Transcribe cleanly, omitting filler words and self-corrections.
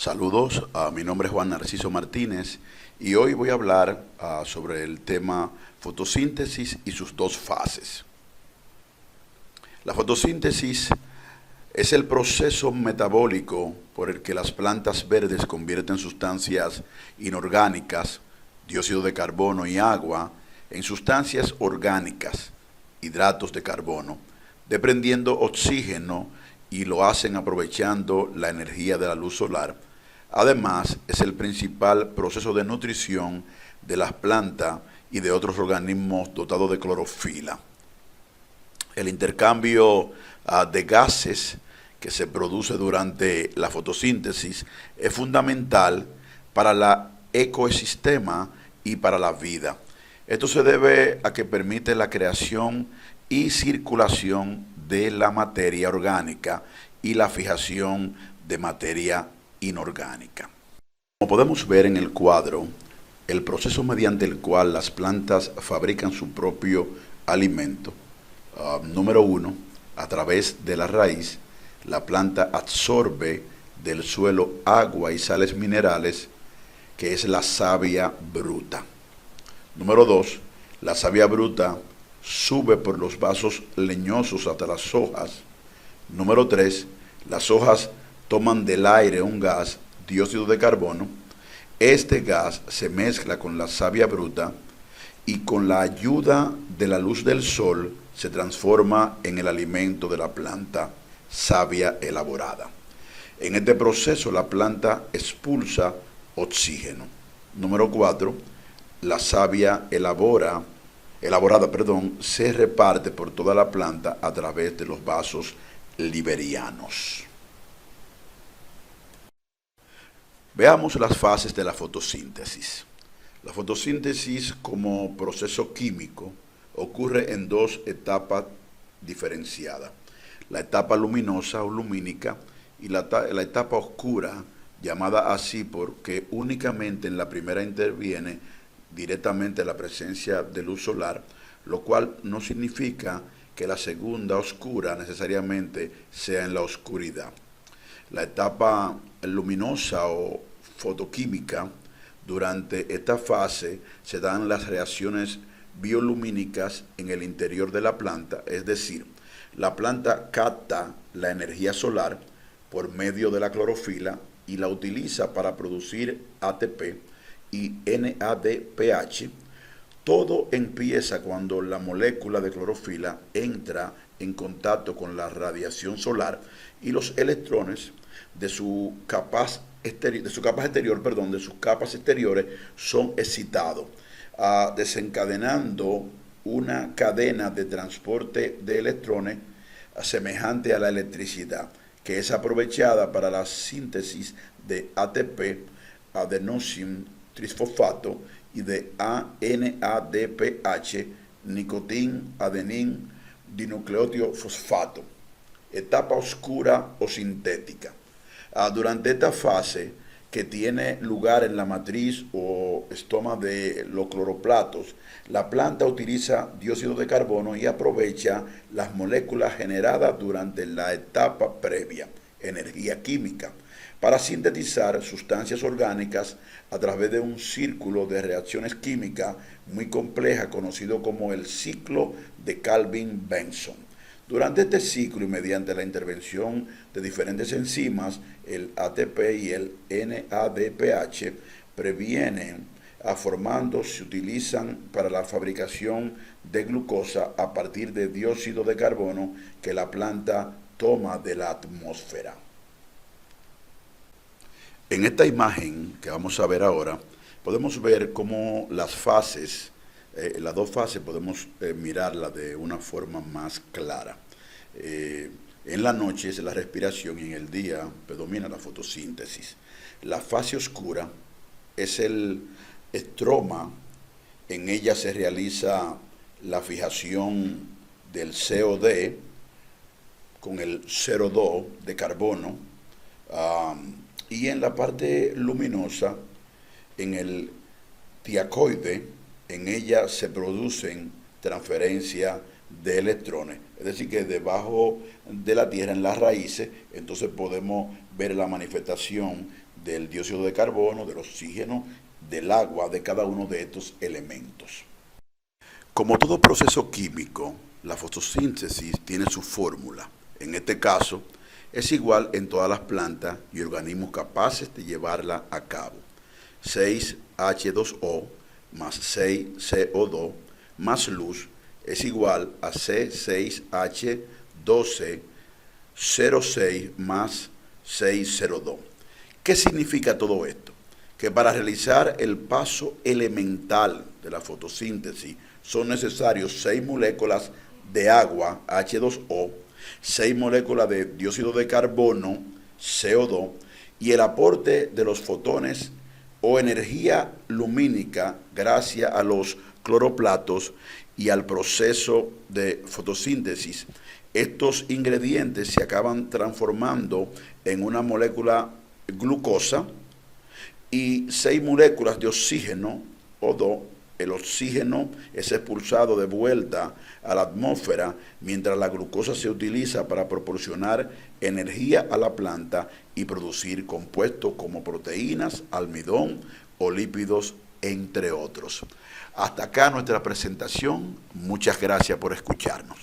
Saludos, mi nombre es Juan Narciso Martínez y hoy voy a hablar sobre el tema fotosíntesis y sus dos fases. La fotosíntesis es el proceso metabólico por el que las plantas verdes convierten sustancias inorgánicas, dióxido de carbono y agua, en sustancias orgánicas, hidratos de carbono, desprendiendo oxígeno y lo hacen aprovechando la energía de la luz solar. Además, es el principal proceso de nutrición de las plantas y de otros organismos dotados de clorofila. El intercambio de gases que se produce durante la fotosíntesis es fundamental para el ecosistema y para la vida. Esto se debe a que permite la creación y circulación de la materia orgánica y la fijación de materia inorgánica. Como podemos ver en el cuadro, el proceso mediante el cual las plantas fabrican su propio alimento. Número 1, a través de la raíz, la planta absorbe del suelo agua y sales minerales, que es la savia bruta. Número 2, la savia bruta sube por los vasos leñosos hasta las hojas. Número 3, las hojas toman del aire un gas, dióxido de carbono. Este gas se mezcla con la savia bruta y con la ayuda de la luz del sol se transforma en el alimento de la planta savia elaborada. En este proceso la planta expulsa oxígeno. Número 4, la savia elaborada se reparte por toda la planta a través de los vasos liberianos. Veamos las fases de la fotosíntesis. La fotosíntesis como proceso químico ocurre en dos etapas diferenciadas. La etapa luminosa o lumínica y la etapa oscura, llamada así porque únicamente en la primera interviene directamente la presencia de luz solar, lo cual no significa que la segunda oscura necesariamente sea en la oscuridad. La etapa luminosa o fotoquímica, durante esta fase se dan las reacciones biolumínicas en el interior de la planta, es decir, la planta capta la energía solar por medio de la clorofila y la utiliza para producir ATP y NADPH. Todo empieza cuando la molécula de clorofila entra en contacto con la radiación solar y los electrones de sus capas exteriores son excitados, desencadenando una cadena de transporte de electrones semejante a la electricidad, que es aprovechada para la síntesis de ATP, adenosín trisfosfato, y de NADPH, nicotín, adenín, dinucleótido fosfato. Etapa oscura o sintética. Durante esta fase, que tiene lugar en la matriz o estoma de los cloroplastos, la planta utiliza dióxido de carbono y aprovecha las moléculas generadas durante la etapa previa, energía química, para sintetizar sustancias orgánicas a través de un círculo de reacciones químicas muy compleja conocido como el ciclo de Calvin-Benson. Durante este ciclo y mediante la intervención de diferentes enzimas, el ATP y el NADPH se utilizan para la fabricación de glucosa a partir de dióxido de carbono que la planta toma de la atmósfera. En esta imagen que vamos a ver ahora, podemos ver cómo las dos fases podemos mirarlas de una forma más clara. En la noche es la respiración y en el día predomina la fotosíntesis. La fase oscura es el estroma, en ella se realiza la fijación del CO2 con el CO2 de carbono, y en la parte luminosa, en el tiacoide, en ella se producen transferencias de electrones. Es decir, que debajo de la tierra, en las raíces, entonces podemos ver la manifestación del dióxido de carbono, del oxígeno, del agua, de cada uno de estos elementos. Como todo proceso químico, la fotosíntesis tiene su fórmula. En este caso, es igual en todas las plantas y organismos capaces de llevarla a cabo. 6H2O más 6CO2 más luz es igual a C6H12O6 más 602. ¿Qué significa todo esto? Que para realizar el paso elemental de la fotosíntesis son necesarios 6 moléculas de agua, H2O, 6 moléculas de dióxido de carbono, CO2, y el aporte de los fotones o energía lumínica gracias a los cloroplastos y al proceso de fotosíntesis. Estos ingredientes se acaban transformando en una molécula glucosa y 6 moléculas de oxígeno, O2. El oxígeno es expulsado de vuelta a la atmósfera, mientras la glucosa se utiliza para proporcionar energía a la planta y producir compuestos como proteínas, almidón o lípidos, entre otros. Hasta acá nuestra presentación. Muchas gracias por escucharnos.